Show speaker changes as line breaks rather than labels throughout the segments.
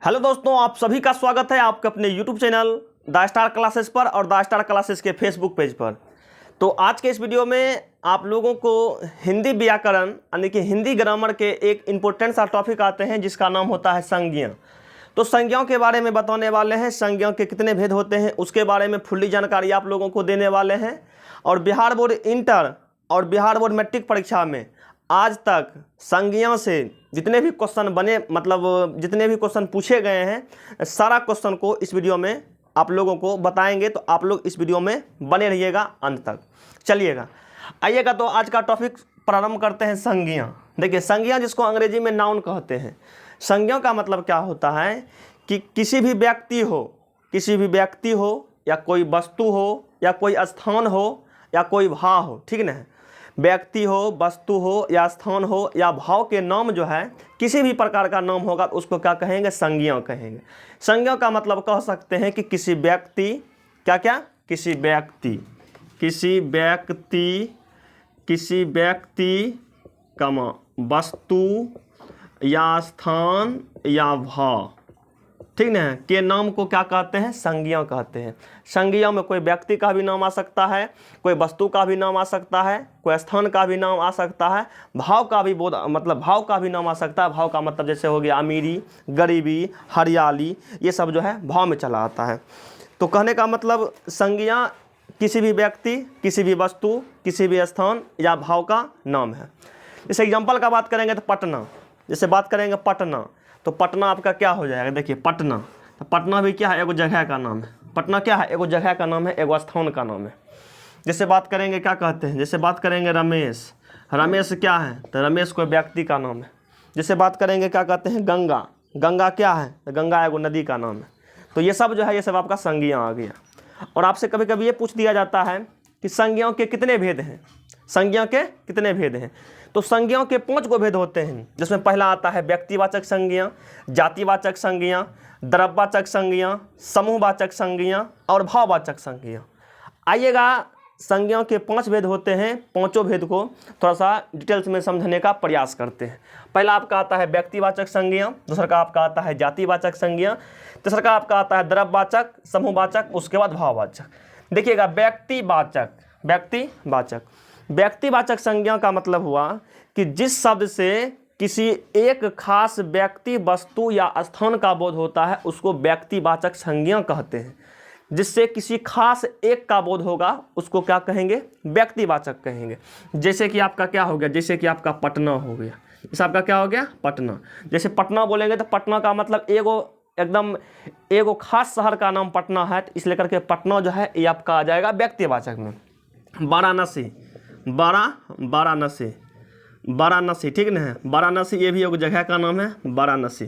Hello दोस्तों, आप सभी का स्वागत है आपके अपने YouTube channel the star classes पर और द स्टार क्लासेस के फेसबुक पेज पर। तो आज के इस वीडियो में आप लोगों को हिंदी व्याकरण यानी कि हिंदी ग्रामर के एक इम्पोर्टेंट सा टॉपिक आते हैं जिसका नाम होता है संज्ञा। तो संज्ञाओं के बारे में बताने वाले हैं, संज्ञाओं के कितने भेद होते हैं उसके बारे में फुल्ली जानकारी आप लोगों को देने वाले हैं। और बिहार बोर्ड इंटर और बिहार बोर्ड मैट्रिक परीक्षा में आज तक संज्ञा से जितने भी क्वेश्चन बने, मतलब जितने भी क्वेश्चन पूछे गए हैं, सारा क्वेश्चन को इस वीडियो में आप लोगों को बताएंगे। तो आप लोग इस वीडियो में बने रहिएगा अंत तक। चलिएगा, आइएगा तो आज का टॉपिक प्रारंभ करते हैं। संज्ञा। देखिए, संज्ञा जिसको अंग्रेजी में नाउन कहते हैं। संज्ञा का मतलब क्या होता है कि किसी भी व्यक्ति हो या कोई वस्तु हो या कोई स्थान हो या कोई भाव हो, ठीक ना। व्यक्ति हो, वस्तु हो या स्थान हो या भाव के नाम जो है, किसी भी प्रकार का नाम होगा तो उसको क्या कहेंगे? संज्ञा कहेंगे। संज्ञा का मतलब कह सकते हैं कि किसी व्यक्ति कमा वस्तु या स्थान या भाव, ठीक ना, के नाम को क्या कहते हैं? संज्ञा कहते हैं। संज्ञा में कोई व्यक्ति का भी नाम आ सकता है, कोई वस्तु का भी नाम आ सकता है, कोई स्थान का भी नाम आ सकता है, भाव का भी भाव का भी नाम आ सकता है। भाव का मतलब जैसे हो गया अमीरी, गरीबी, हरियाली, ये सब जो है भाव में चला आता है। तो कहने का मतलब संज्ञा किसी भी व्यक्ति, किसी भी वस्तु, किसी भी स्थान या भाव का नाम है। जैसे एग्जाम्पल का बात करेंगे तो पटना, जैसे बात करेंगे पटना, तो पटना आपका क्या हो जाएगा? देखिए, पटना, तो पटना भी क्या है? एगो जगह का नाम है। पटना क्या है? एगो जगह का नाम है, एगो स्थान का नाम है। जैसे बात करेंगे क्या कहते हैं? जैसे बात करेंगे रमेश, रमेश क्या है? तो रमेश कोई व्यक्ति का नाम है। जैसे बात करेंगे क्या कहते हैं? गंगा, गंगा क्या है? तो गंगा एगो नदी का नाम है। तो ये सब जो है, ये सब आपका संज्ञा आ गया। और आपसे कभी कभी ये पूछ दिया जाता है कि संज्ञाओं के कितने भेद हैं? संज्ञा के कितने भेद हैं? तो संज्ञाओं के 5 गो भेद होते हैं, जिसमें पहला आता है व्यक्तिवाचक संज्ञा, जातिवाचक संज्ञा, द्रव्यवाचक संज्ञा, समूहवाचक संज्ञा और भाववाचक संज्ञा। आइएगा, संज्ञाओं के 5 भेद होते हैं। पांचों भेद को थोड़ा सा डिटेल्स में समझने का प्रयास करते हैं। पहला आपका आता है व्यक्तिवाचक संज्ञा, दूसरा का आपका आता है जातिवाचक संज्ञा, तीसरा का आपका आता है द्रव्यवाचक, समूहवाचक, उसके बाद भाववाचक। देखिएगा, व्यक्तिवाचक संज्ञा का मतलब हुआ कि जिस शब्द से किसी एक खास व्यक्ति, वस्तु या स्थान का बोध होता है उसको व्यक्तिवाचक संज्ञा कहते हैं। जिससे किसी खास एक का बोध होगा उसको क्या कहेंगे? व्यक्तिवाचक कहेंगे। जैसे कि आपका क्या हो गया? जैसे कि आपका पटना हो गया। जैसे आपका क्या हो गया? पटना। जैसे पटना बोलेंगे तो पटना का मतलब एगो खास शहर का नाम पटना है, तो इसलिए करके पटना जो है ये आपका आ जाएगा व्यक्तिवाचक में। वाराणसी, ठीक ना है। वाराणसी ये भी एक जगह का नाम है, वाराणसी।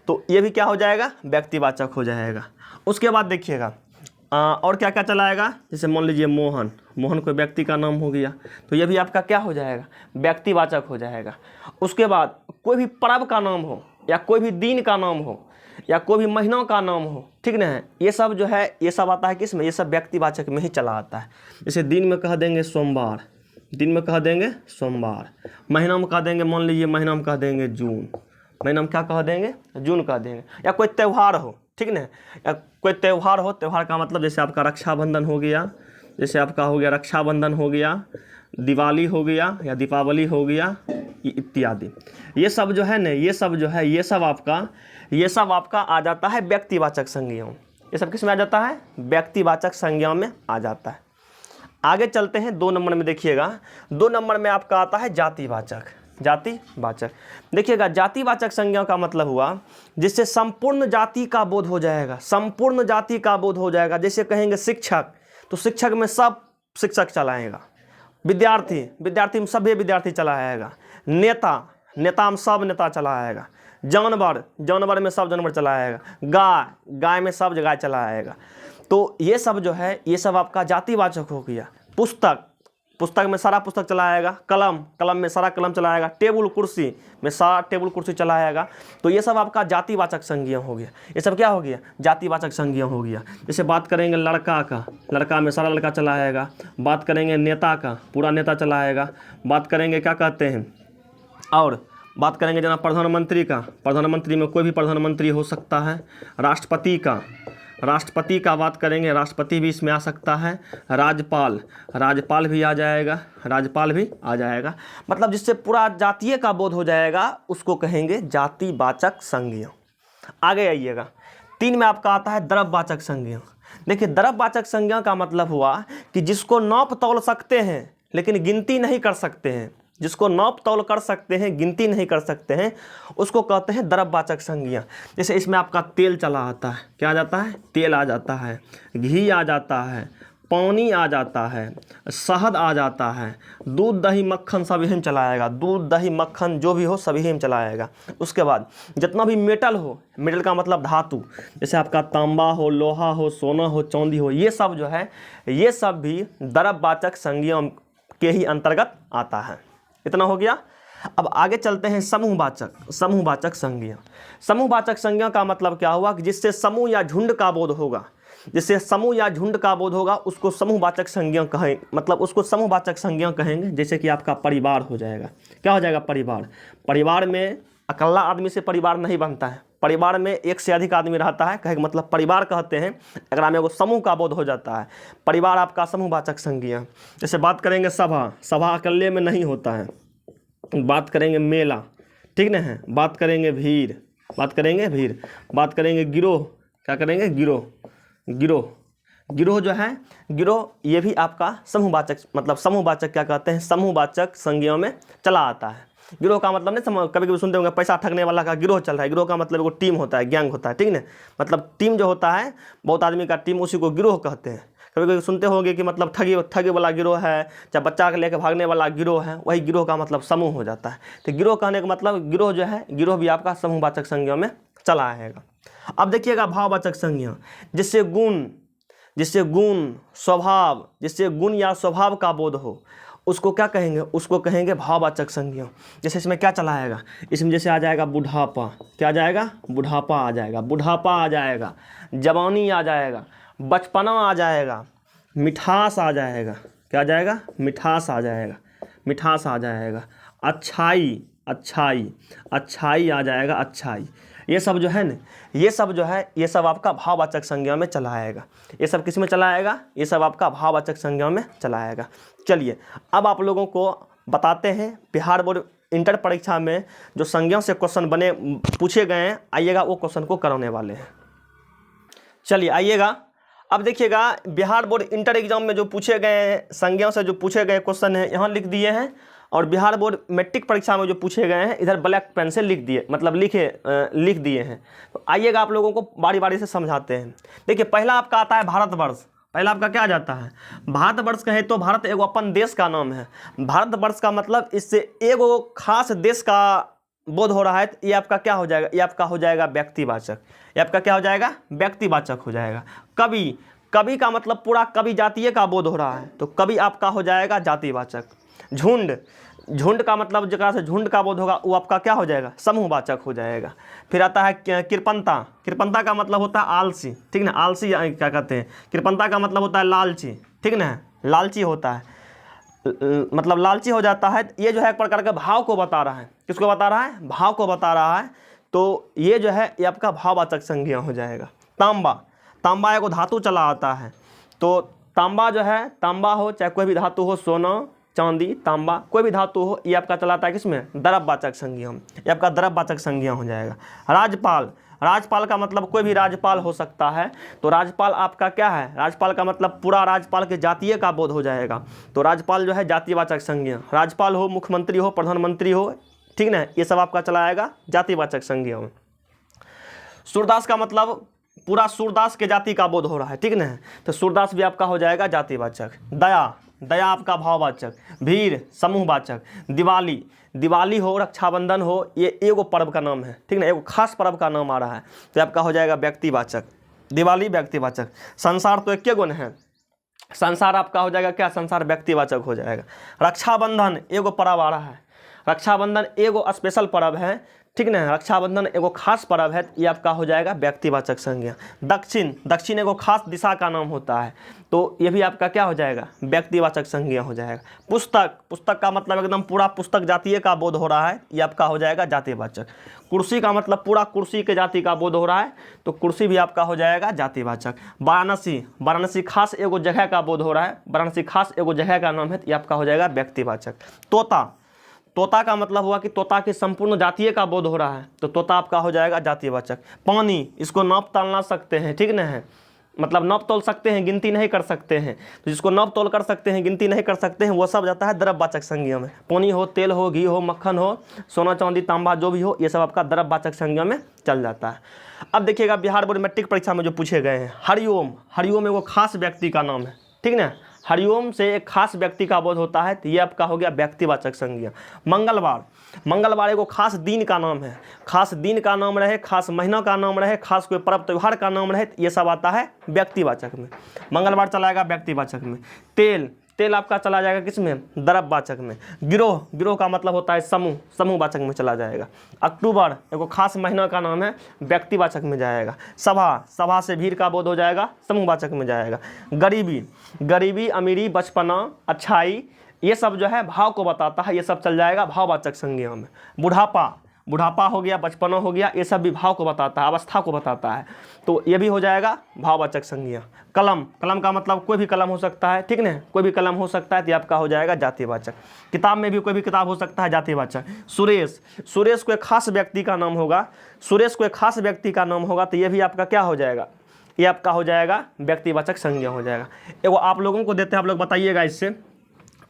तो ये भी क्या हो जाएगा? व्यक्तिवाचक हो जाएगा। उसके बाद देखिएगा और क्या क्या चलाएगा? जैसे मान लीजिए मोहन कोई व्यक्ति का नाम हो गया, तो ये भी आपका क्या हो जाएगा? व्यक्तिवाचक हो जाएगा। उसके बाद कोई भी पर्व का नाम हो या कोई भी दिन का नाम हो या कोई भी महीनों का नाम हो, ठीक ना है, ये सब जो है ये सब आता है किसमें? ये सब व्यक्तिवाचक में ही चला आता है। जैसे दिन में कह देंगे सोमवार, महीना में कह देंगे, मान लीजिए महीना में कह देंगे जून, महीना में क्या कह देंगे? जून कह देंगे। या कोई त्यौहार हो, ठीक ना, या कोई त्यौहार हो, त्यौहार का मतलब जैसे आपका रक्षाबंधन हो गया, जैसे आपका हो गया रक्षाबंधन हो गया, दिवाली हो गया या दीपावली हो गया इत्यादि। ये सब जो है ना, ये सब आपका आ जाता है व्यक्तिवाचक संज्ञाओं। ये सब किस में आ जाता है? व्यक्तिवाचक संज्ञा में आ जाता है। आगे चलते हैं 2 नंबर में। देखिएगा, 2 नंबर में आपका आता है जातिवाचक। देखिएगा, जातिवाचक संज्ञा का मतलब हुआ जिससे संपूर्ण जाति का बोध हो जाएगा। जैसे कहेंगे शिक्षक, तो शिक्षक में सब शिक्षक चलाएगा। विद्यार्थी में सभी विद्यार्थी चलाएगा। नेता में सब नेता चलाएगा। जानवर में सब जानवर चलाएगा। गाय में सब गाय चलाएगा। तो ये सब जो है, ये सब आपका जातिवाचक हो गया। पुस्तक में सारा पुस्तक चलाएगा। कलम में सारा कलम चलाएगा। टेबुल कुर्सी में सारा टेबुल कुर्सी चलाएगा। तो ये सब आपका जातिवाचक संज्ञा हो गया। ये सब क्या हो गया? जातिवाचक संज्ञा हो गया। जैसे बात करेंगे लड़का में सारा लड़का चलाएगा। बात करेंगे नेता का, पूरा नेता चलाएगा। बात करेंगे क्या कहते हैं, और बात करेंगे जनाब प्रधानमंत्री का, प्रधानमंत्री में कोई भी प्रधानमंत्री हो सकता है। राष्ट्रपति का, राष्ट्रपति का बात करेंगे, राष्ट्रपति भी इसमें आ सकता है। राज्यपाल, राज्यपाल भी आ जाएगा, राज्यपाल भी आ जाएगा। मतलब जिससे पूरा जातीय का बोध हो जाएगा उसको कहेंगे जातिवाचक संज्ञा। आगे आइएगा, 3 में आपका आता है द्रव्यवाचक संज्ञा। देखिए द्रव्यवाचक संज्ञा का मतलब हुआ कि जिसको नाप तौल सकते हैं लेकिन गिनती नहीं कर सकते हैं, जिसको नाप तौल कर सकते हैं गिनती नहीं कर सकते हैं, उसको कहते हैं द्रव्यवाचक संज्ञा। जैसे इसमें आपका तेल चला आता है, क्या आ जाता है? तेल आ जाता है, घी आ जाता है, पानी आ जाता है, शहद आ जाता है, दूध दही मक्खन सब यही में चला आएगा। दूध दही मक्खन जो भी हो सभी यही में चला आएगा। उसके बाद जितना भी मेटल हो, मेटल का मतलब धातु, जैसे आपका तांबा हो, लोहा हो, सोना हो, चांदी हो, ये सब जो है ये सब भी द्रव्यवाचक संज्ञा के ही अंतर्गत आता है। इतना हो गया। अब आगे चलते हैं समूहवाचक, समूहवाचक संज्ञा। समूहवाचक संज्ञा का मतलब क्या हुआ कि जिससे समूह या झुंड का बोध होगा, जिससे समूह या झुंड का बोध होगा उसको समूहवाचक संज्ञा कहें, मतलब उसको समूहवाचक संज्ञा कहेंगे। जैसे कि आपका परिवार हो जाएगा, क्या हो जाएगा? परिवार। परिवार में अकेला आदमी से परिवार नहीं बनता है, परिवार में एक से अधिक आदमी रहता है, कहे मतलब परिवार कहते हैं। अगर में एगो समूह का बोध हो जाता है, परिवार आपका समूहवाचक संज्ञा। जैसे बात करेंगे सभा, सभा अकेले में नहीं होता है। बात करेंगे मेला, ठीक ना है। बात करेंगे भीड़, बात करेंगे भीड़। बात करेंगे गिरोह, क्या करेंगे? गिरोह। गिरोह, गिरोह जो है, गिरोह ये भी आपका समूहवाचक, मतलब समूहवाचक क्या कहते हैं? समूहवाचक संज्ञा में चला आता है। गिरोह का मतलब नहीं, कभी कभी सुनते होंगे पैसा ठगने वाला का गिरोह चल रहा है। गिरोह का मतलब वो टीम होता है, गैंग होता है, ठीक ना। मतलब टीम जो होता है बहुत आदमी का टीम, उसी को गिरोह कहते हैं। कभी कभी सुनते होंगे कि मतलब ठगी वाला गिरोह है, चाहे बच्चा के लेकर भागने वाला गिरोह है, वही गिरोह का मतलब समूह हो जाता है। तो गिरोह कहने का मतलब गिरोह जो है, गिरोह भी आपका समूहवाचक संज्ञा में चला आएगा। अब देखिएगा भाववाचक संज्ञा, जिससे गुण, जिससे गुण स्वभाव, जिससे गुण या स्वभाव का बोध हो उसको क्या कहेंगे? उसको कहेंगे भाववाचक संज्ञा। जैसे इसमें क्या चला आएगा? इसमें जैसे आ जाएगा बुढ़ापा, क्या आ जाएगा? बुढ़ापा आ जाएगा, बुढ़ापा आ जाएगा, जवानी आ जाएगा, बचपना आ जाएगा, मिठास आ जाएगा, क्या आ जाएगा? मिठास आ जाएगा, मिठास आ जाएगा, अच्छाई, अच्छाई, अच्छाई आ जाएगा, अच्छाई। ये सब जो है ना, ये सब जो है ये सब आपका भाववाचक संज्ञा में चला आएगा। ये सब किस में चला आएगा? ये सब आपका भाववाचक संज्ञा में चला आएगा। चलिए अब आप लोगों को बताते हैं बिहार बोर्ड इंटर परीक्षा में जो संज्ञा से क्वेश्चन बने पूछे गए हैं, आइएगा वो क्वेश्चन को कराने वाले हैं। चलिए आइएगा, अब देखिएगा बिहार बोर्ड इंटर एग्जाम में जो पूछे गए संज्ञा से जो पूछे गए क्वेश्चन हैं यहाँ लिख दिए हैं, और बिहार बोर्ड मैट्रिक परीक्षा में जो पूछे गए हैं इधर ब्लैक पेन से लिख दिए, मतलब लिख दिए हैं। तो आइएगा आप लोगों को बारी बारी से समझाते हैं। देखिए पहला आपका आता है भारतवर्ष। पहला आपका क्या आ जाता है? भारतवर्ष कहे तो भारत एगो अपन देश का नाम है। भारतवर्ष का मतलब इससे एगो खास देश का बोध हो रहा है, तो ये आपका क्या हो जाएगा? ये आपका हो जाएगा व्यक्तिवाचक। ये आपका क्या हो जाएगा? व्यक्तिवाचक हो जाएगा। कवि, कवि का मतलब पूरा कवि जातीय का बोध हो रहा है, तो कवि आपका हो जाएगा जातिवाचक। झुंड, झुंड का मतलब जगह से झुंड का बोध होगा वो आपका क्या हो जाएगा? समूहवाचक हो जाएगा। फिर आता है कृपणता। कृपणता का मतलब होता है आलसी, ठीक ना। आलसी क्या कहते हैं? कृपणता का मतलब होता है लालची, ठीक ना, लालची होता है, मतलब लालची हो जाता है। ये जो है एक प्रकार का भाव को बता रहा है। किसको बता रहा है? भाव को बता रहा है। तो ये जो है ये आपका भाववाचक संज्ञा हो जाएगा। तांबा, तांबा एगो धातु चला आता है, तो तांबा जो है, तांबा हो चाहे कोई भी धातु हो, सोना चांदी तांबा कोई भी धातु हो, ये आपका चलाता है किसमें? द्रव्यवाचक संज्ञा। ये आपका द्रव्यवाचक संज्ञा हो जाएगा। राजपाल, राजपाल का मतलब कोई भी राजपाल हो सकता है, तो राजपाल आपका क्या है? राजपाल का मतलब पूरा राजपाल के जातीय का बोध हो जाएगा, तो राजपाल जो है जातिवाचक संज्ञा। राजपाल हो, मुख्यमंत्री हो, प्रधानमंत्री हो, ठीक ना, ये सब आपका चला आएगा जातिवाचक संज्ञा में। सूरदास का मतलब पूरा सूरदास के जाति का बोध हो रहा है, ठीक ना, तो सूरदास भी आपका हो जाएगा जातिवाचक। दया, दया आपका भाववाचक। भीड़ समूहवाचक। दिवाली, दिवाली हो, रक्षाबंधन हो, ये एगो पर्व का नाम है, ठीक ना, एगो खास पर्व का नाम आ रहा है, तो आपका हो जाएगा व्यक्तिवाचक। दिवाली व्यक्तिवाचक। संसार तो एक गुण है, संसार आपका हो जाएगा क्या? संसार व्यक्तिवाचक हो जाएगा। रक्षाबंधन एगो पर्व आ रहा है, रक्षाबंधन एगो स्पेशल पर्व है, ठीक ना। रक्षाबंधन एगो खास पर्व है, ये आपका हो जाएगा व्यक्तिवाचक संज्ञा। दक्षिण, दक्षिण एगो खास दिशा का नाम होता है, तो ये भी आपका क्या हो जाएगा, व्यक्तिवाचक संज्ञा हो जाएगा। पुस्तक, पुस्तक का मतलब एकदम पूरा पुस्तक जातीय का बोध हो रहा है, ये आपका हो जाएगा जातिवाचक। कुर्सी का मतलब पूरा कुर्सी के जाति का बोध हो रहा है, तो कुर्सी भी आपका हो जाएगा जातिवाचक। वाराणसी, वाराणसी खास एगो जगह का बोध हो रहा है, वाराणसी खास एगो जगह का नाम है, ये आपका हो जाएगा व्यक्तिवाचक। तोता, तोता का मतलब हुआ कि तोता की संपूर्ण जातीय का बोध हो रहा है, तो तोता आपका हो जाएगा जातिवाचक। पानी, इसको नाप तौलना सकते हैं, ठीक ना है, मतलब नाप तोल सकते हैं, गिनती नहीं कर सकते हैं, तो जिसको नाप तोल कर सकते हैं, गिनती नहीं कर सकते हैं, वो सब जाता है द्रव्यवाचक संज्ञा में। पानी हो, तेल हो, घी हो, मक्खन हो, सोना चांदी तांबा जो भी हो, ये सब आपका द्रव्यवाचक संज्ञा में चल जाता है। अब देखिएगा बिहार बोर्ड मैट्रिक परीक्षा में जो पूछे गए हैं, हरिओम, हरिओम एगो खास व्यक्ति का नाम है, ठीक ना। हरिओम से एक खास व्यक्ति का बोध होता है, तो ये आपका हो गया व्यक्तिवाचक संज्ञा। मंगलवार, मंगलवार एगो खास दिन का नाम है, खास दिन का नाम रहे, खास महीना का नाम रहे, खास कोई पर्व त्यौहार का नाम रहे, ये सब आता है व्यक्तिवाचक में। मंगलवार चला जाएगा व्यक्तिवाचक में। तेल, तेल आपका चला जाएगा किस में, द्रव्यवाचक में। गिरोह, गिरोह का मतलब होता है समूह, समूहवाचक में चला जाएगा। अक्टूबर एगो खास महीना का नाम है, व्यक्तिवाचक में जाएगा। सभा, सभा से भीड़ का बोध हो जाएगा, समूहवाचक में जाएगा। गरीबी, गरीबी, अमीरी, बचपना, अच्छाई, ये सब जो है भाव को बताता है, ये सब चल जाएगा भाववाचक संज्ञा में। बुढ़ापा, बुढ़ापा हो गया, बचपना हो गया, ये सब भी भाव को बताता है, अवस्था को बताता है, तो ये भी हो जाएगा भाववाचक संज्ञा। कलम, कलम का मतलब कोई भी कलम हो सकता है, ठीक ना, कोई भी कलम हो सकता है, तो आपका हो जाएगा जातिवाचक। किताब में भी कोई भी किताब हो सकता है, जातिवाचक। सुरेश, सुरेश को एक खास व्यक्ति का नाम होगा, सुरेश को एक खास व्यक्ति का नाम होगा, तो ये भी आपका क्या हो जाएगा, ये आपका हो जाएगा व्यक्तिवाचक संज्ञा हो जाएगा। एगो आप लोगों को देते हैं, आप लोग बताइएगा, इससे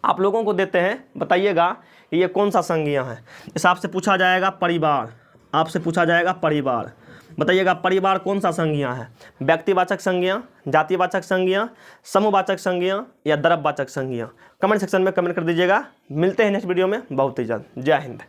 आप लोगों को देते हैं, बताइएगा ये कौन सा संज्ञा है। इस आपसे पूछा जाएगा परिवार, आपसे पूछा जाएगा परिवार, बताइएगा परिवार कौन सा संज्ञा है, व्यक्तिवाचक संज्ञा, जातिवाचक संज्ञा, समूहवाचक संज्ञा या द्रव्यवाचक संज्ञा। कमेंट सेक्शन में कमेंट कर दीजिएगा। मिलते हैं नेक्स्ट वीडियो में बहुत ही जल्द। जय हिंद।